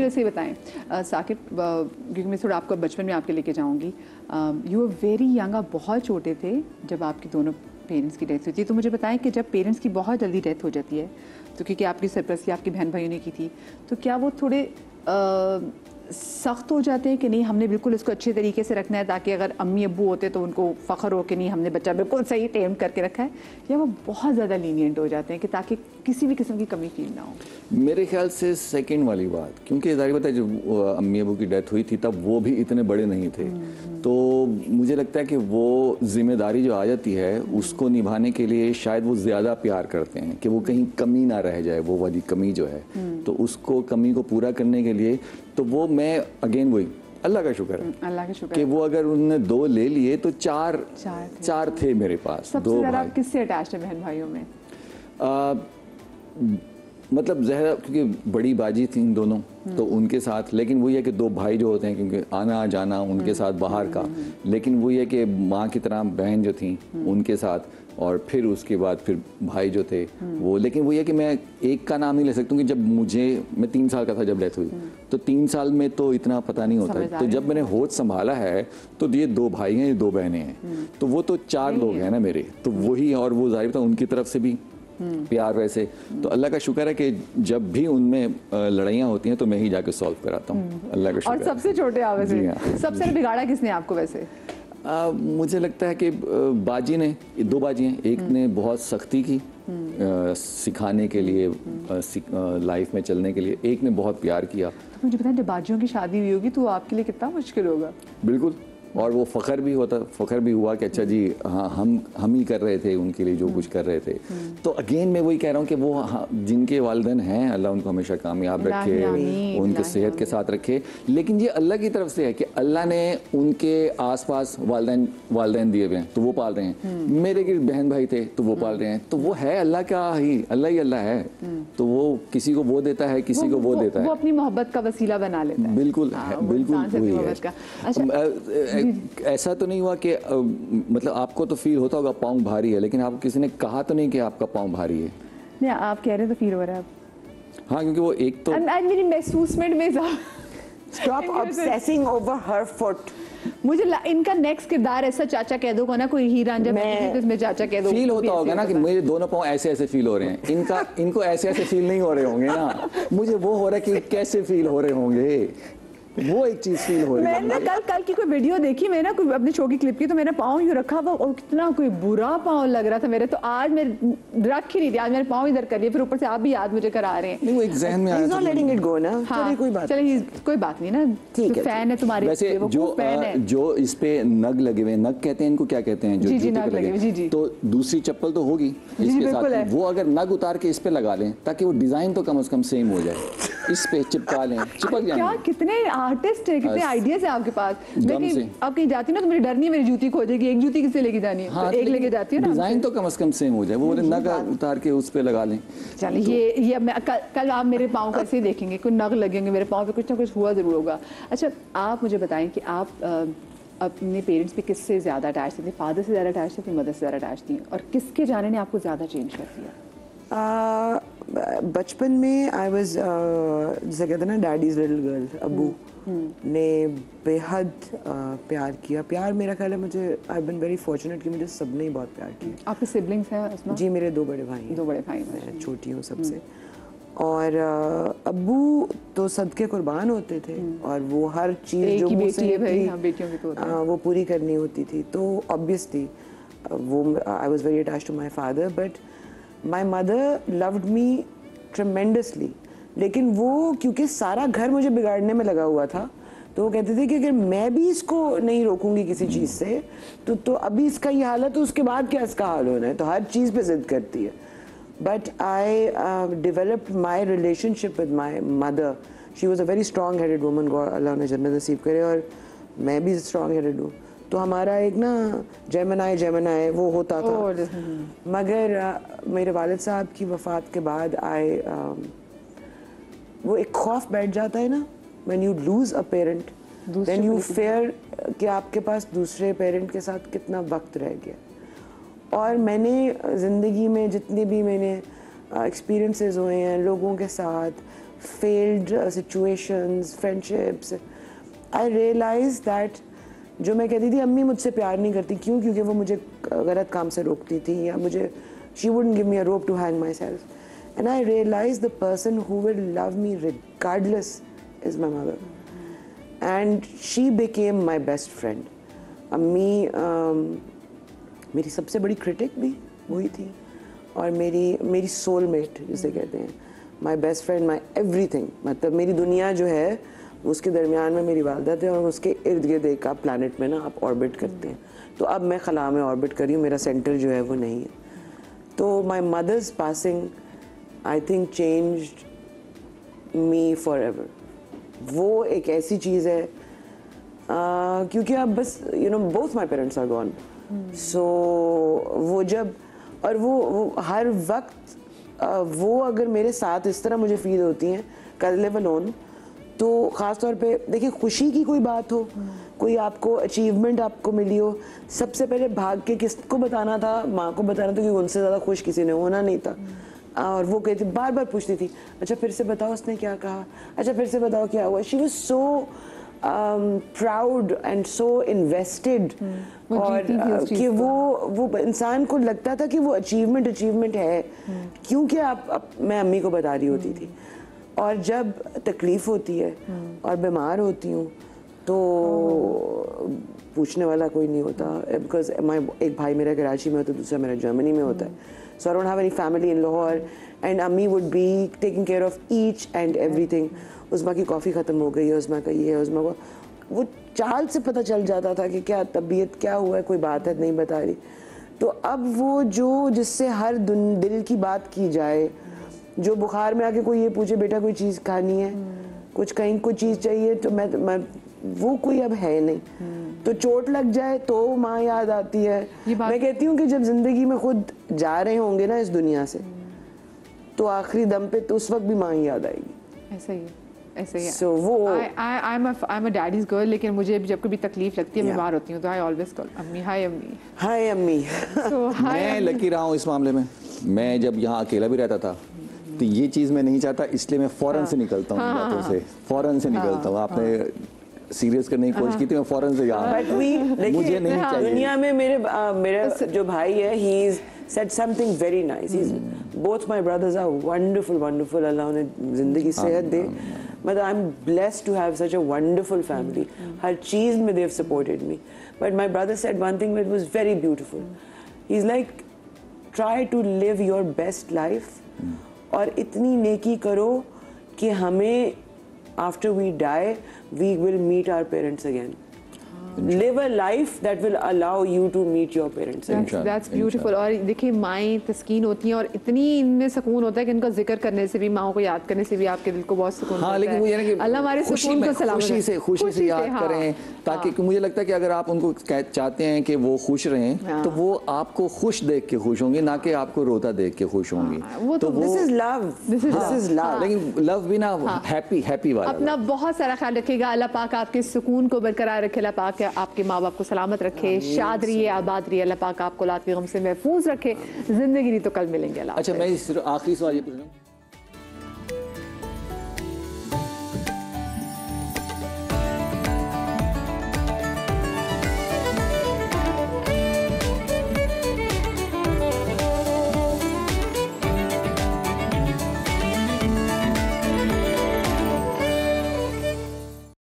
वैसे ही बताएं साकिब, क्योंकि मैं थोड़ा आपको बचपन में आपके लेके जाऊंगी। यू आर वेरी यंग, आप बहुत छोटे थे जब आपके दोनों पेरेंट्स की डेथ हुई थी। तो मुझे बताएं कि जब पेरेंट्स की बहुत जल्दी डेथ हो जाती है, तो क्योंकि आपकी सरपरस्ती आपकी बहन भाइयों ने की थी, तो क्या वो थोड़े सख्त हो जाते हैं कि नहीं हमने बिल्कुल इसको अच्छे तरीके से रखना है, ताकि अगर अम्मी अब्बू होते तो उनको फ़ख्र हो कि नहीं हमने बच्चा बिल्कुल सही टेम करके रखा है, या वो बहुत ज़्यादा लीनियंट हो जाते हैं कि ताकि किसी भी किस्म की कमी फील ना हो? मेरे ख्याल से सेकंड वाली बात, क्योंकि जाहिर बात है जब अम्मी अबू की डेथ हुई थी तब वो भी इतने बड़े नहीं थे, तो मुझे लगता है कि वो जिम्मेदारी जो आ जाती है उसको निभाने के लिए शायद वो ज़्यादा प्यार करते हैं कि वो कहीं कमी ना रह जाए, वो वाली कमी जो है, तो उसको कमी को पूरा करने के लिए, तो वो मैं अगेन वही अल्लाह का शुक्र है, अल्लाह का शुक्र कि वो अगर उन्होंने 2 ले लिए तो चार थे मेरे पास। सबसे ज़्यादा आप किससे अटैच है बहन भाइयों में? मतलब जहरा क्योंकि बड़ी बाजी थी दोनों, तो उनके साथ, लेकिन वही है कि 2 भाई जो होते हैं क्योंकि आना जाना उनके साथ बाहर का, लेकिन वही है कि माँ की तरह बहन जो थी उनके साथ, और फिर उसके बाद फिर भाई जो थे वो, लेकिन वही है कि मैं एक का नाम नहीं ले सकता हूँ कि जब मैं 3 साल का था जब डेथ हुई, तो 3 साल में तो इतना पता नहीं होता है, तो जब मैंने होश संभाला है तो ये 2 भाई हैं, ये 2 बहनें हैं, तो वो तो 4 लोग हैं ना मेरे, तो वही, और वो जाहिर था उनकी तरफ से भी प्यार वैसे, तो अल्लाह का शुक्र है कि जब भी उनमें लड़ाइयाँ होती हैं तो मैं ही जाके सॉल्व कराता हूँ, अल्लाह का शुक्र। और सबसे छोटे आप वैसे सबसे बिगाड़ा किसने आपको वैसे? मुझे लगता है कि बाजी ने, 2 बाजी हैं, एक ने बहुत सख्ती की सिखाने के लिए, लाइफ में चलने के लिए, एक ने बहुत प्यार किया। तो मुझे बताएं जब बाजियों की शादी हुई होगी तो आपके लिए कितना मुश्किल होगा? बिल्कुल, और वो फ़ख्र भी हुआ कि अच्छा जी हाँ हम ही कर रहे थे उनके लिए जो कुछ कर रहे थे। तो अगेन मैं वही कह रहा हूँ कि वो जिनके वालिदैन हैं अल्लाह उनको हमेशा कामयाब रखे, उनके सेहत के साथ रखे, लेकिन ये अल्लाह की तरफ से है कि अल्लाह ने उनके आसपास वालिदैन दिए हुए हैं तो वो पाल रहे हैं, मेरे के बहन भाई थे तो वो पाल रहे हैं, तो वो है अल्लाह का ही, अल्लाह है, तो वो किसी को वो देता है, किसी को वो देता है, वो अपनी मोहब्बत का वसीला बना लेता है। बिल्कुल बिल्कुल वही है। ऐसा तो नहीं हुआ कि मतलब आपको तो फील होता होगा पाँव भारी है, लेकिन आपको किसी ने कहा तो नहीं कि आपका पाँव भारी है? नहीं, आप कह रहे हैं तो फील हो रहा है। हाँ, क्योंकि वो एक तो मेरी महसूसमेंट में stop obsessing over her foot. मुझे इनका नेक्स्ट किरदार ऐसा चाचा कह दो ना, कोई हीरा रांझा तो इसमें चाचा कह दो। फील होता होगा ना कि मेरे दोनों पाँव ऐसे ऐसे फील हो रहे हैं, इनको ऐसे ऐसे फील नहीं हो रहे होंगे ना, मुझे वो हो रहा है कि कैसे फील हो रहे होंगे, वो एक चीज फील हो रही है। मैंने कल की कोई वीडियो देखी, मैं ना कोई अपने शो की क्लिप की, तो मेरा पाँव यूँ रखा हुआ और कितना कोई बुरा पाँव लग रहा था मेरे, तो आज मैं रख ही नहीं थी, आज मेरे पाँव इधर कर लिए, फिर ऊपर से आप भी याद मुझे करा रहे हैं। नहीं, वो एक जहन में आया, लेटिंग इट गो ना। हाँ, चलिए कोई बात नहीं ना, ठीक है, फैन है तुम्हारे। वैसे जो इस पे नग लगे हुए, नग कहते हैं इनको, क्या कहते हैं, जो नग लगे, जी, तो दूसरी चप्पल तो होगी इसके साथ, वो अगर नग उतार के इस पे लगा लें ताकि वो डिजाइन तो कम से कम सेम हो जाए, इस पे चिपका लें, चिपक जाए। क्या कितने आर्टिस्ट है, कितने आइडियाज है आपके पास। लेकिन अब कहीं जाती ना तो मुझे डर नहीं है मेरी जूती खो जाएगी, एक जूती किससे लेके जानी है? हाँ, तो एक लेके जाती है ना, डिजाइन तो कम से कम सेम हो जाए, वो नग उतार के उस पे लगा लें। चलिए ये मैं कल आप मेरे पाँव कैसे देखेंगे, कोई नग लगेंगे मेरे पाँव पे, कुछ ना कुछ हुआ जरूर होगा। अच्छा, आप मुझे बताएं कि आप अपने पेरेंट्स पे किससे ज़्यादा अटैच थे? फादर से ज़्यादा अटैच थे, अपनी मदर से ज़्यादा अटैच थी, और किसके जाने ने आपको ज़्यादा चेंज कर दिया? बचपन में आई वाज जैसे कहते हैं ना डैडीज लिटिल गर्ल, अब्बू ने बेहद प्यार किया। प्यार मेरा ख्याल है, मुझे आई बीन वेरी फॉर्चुनेट कि मुझे सबने ही बहुत प्यार किया। आपके सिबलिंग्स हैं उसमें? जी, मेरे 2 बड़े भाई हैं। 2 बड़े भाई, मैं छोटी हूँ सबसे, और अब्बू तो सदके कुर्बान होते थे, और वो हर चीज़ जो मुझसे वो पूरी करनी होती थी, तो ऑब्वियसली वो I was very attached to my father, but my mother loved me tremendously. लेकिन वो क्योंकि सारा घर मुझे बिगाड़ने में लगा हुआ था, तो वो कहते थे कि अगर मैं भी इसको नहीं रोकूंगी किसी चीज़ से तो अभी इसका ये हाल है तो उसके बाद क्या इसका हाल होना है, तो हर चीज़ पे जिद करती है। But I developed my relationship with my mother. She was a very strong headed woman, अल्लाह उन्हें जन्नत नसीब करे, और मैं भी स्ट्रॉन्ग हेडेड हूँ, तो हमारा एक ना जेमिनाई वो होता था। मगर मेरे वालिद साहब की वफ़ात के बाद वो एक खौफ बैठ जाता है ना, when you lose a parent then you fear कि आपके पास दूसरे पेरेंट के साथ कितना वक्त रह गया। और मैंने ज़िंदगी में जितने भी मैंने एक्सपीरियंसेस हुए हैं लोगों के साथ, failed situations, friendships, I realized that जो मैं कहती थी अम्मी मुझसे प्यार नहीं करती, क्यों? क्योंकि वो मुझे गलत काम से रोकती थी, या मुझे she wouldn't give me a rope to hang myself. And I realized the person who will love me regardless is my mother. And she became my best friend. अम्मी मेरी सबसे बड़ी क्रिटिक भी वही थी, और मेरी सोलमेट जिसे कहते हैं, my best friend, my everything. मतलब मेरी दुनिया जो है उसके दरमियान में मेरी वालदा थे, और उसके इर्द गिर्द एक आप प्लानट में ना आप ऑर्बिट करते हैं। तो अब मैं खला में ऑर्बिट कर रही हूँ, मेरा सेंटर जो है वो नहीं है। तो my mother's passing I think changed me forever. वो एक ऐसी चीज़ है क्योंकि अब बस both my parents are gone. So वो जब और वो हर वक्त वो अगर मेरे साथ इस तरह मुझे फील होती हैं कर लिव अलोन, तो ख़ास तौर पे देखिए खुशी की कोई बात हो, कोई आपको अचीवमेंट आपको मिली हो, सबसे पहले भाग के किसको बताना था? माँ को बताना था, क्योंकि उनसे ज़्यादा खुश किसी ने होना नहीं था। और वो कहती बार बार पूछती थी, अच्छा फिर से बताओ उसने क्या कहा, अच्छा फिर से बताओ क्या हुआ। She was so proud and so invested, और कि वो इंसान को लगता था कि वो अचीवमेंट है, क्योंकि मैं अम्मी को बता रही होती थी। और जब तकलीफ़ होती है और बीमार होती हूँ तो पूछने वाला कोई नहीं होता, बिकॉज एक भाई मेरा कराची में होता है, दूसरा मेरा जर्मनी में होता है। So I don't have any family in Lahore, and अम्मी would be taking care of each and everything. Usma की कॉफ़ी ख़त्म हो गई है, उस्मा का ये है, उस्मा को वो चाल से पता चल जाता था कि क्या तबीयत क्या हुआ है, कोई बात है नहीं बता रही। तो अब वो जो जिससे हर दिल की बात की जाए, जो बुखार में आके कोई ये पूछे बेटा कोई चीज़ खानी है, कुछ कहीं कोई चीज़ चाहिए, तो मैं वो कोई अब है नहीं। तो चोट लग जाए तो माँ याद आती है। मैं कहती हूँ कि जब ज़िंदगी में खुद जा रहे होंगे ना इस दुनिया से, तो आखिरी दम पे तो उस वक्त भी माँ ही याद आएगी। ऐसा ही है, ऐसे ही है। So, वो I'm a daddy's girl, लेकिन मुझे जब कभी तकलीफ लगती है, बीमार होती हूँ, तो I always call अम्मी, हाय अम्मी, हाय अम्मी। मैं लकी रहा हूँ इस मामले में। मैं जब यहाँ अकेला भी रहता था तो ये चीज़ मैं नहीं चाहता, इसलिए मैं फ़ौरन से निकलता हूँ बातों से, फ़ौरन से निकलता हूँ। आपने सीरियस करने की कोशिश की थी, मैं फ़ौरन से यहाँ, मुझे नहीं चाहिए। दुनिया में मेरे जो भाई है, he said something very nice. Both my brothers are wonderful. अल्लाह उन्हें ज़िंदगी सेहत दे। मतलब I'm blessed to have such a wonderful family. हर चीज़ में they've supported me. But my brother said one thing that was very beautiful. He's like, try to live your best life. और इतनी नेकी करो कि हमें after we die we will meet our parents again. Live a life that will allow you to meet your parents. That's beautiful. और देखिए माएँ तस्कीन होती हैं, और इतनी इनमें सुकून होता है कि इनका जिक्र करने से भी, माओ को याद करने से भी आपके दिल को बहुत सुकून होता है। लेकिन वो ये ना कि अल्लाह हमारे सुकून को सलामत रखे, खुशी से याद करें, ताकि मुझे लगता है कि अगर आप उनको चाहते हैं कि वो खुश रहें, तो वो आपको खुश देख के खुश होंगे, ना कि आपको रोता देख के खुश होंगी। तो this is love. लेकिन लव भी ना हैप्पी वाला। अपना बहुत सारा ख्याल रखिएगा। अल्लाह पाक आपके सुकून को बरकरार रखे, अल्लाह पाक आपके माँ बाप को सलामत रखे, शाद रहिए, आबाद रहिए, अल्लाह पाक आपको लात गम से महफूज रखे। जिंदगी नहीं तो कल मिलेंगे। अच्छा, मैं आखिरी सवाल ये पूछ रहा हूँ।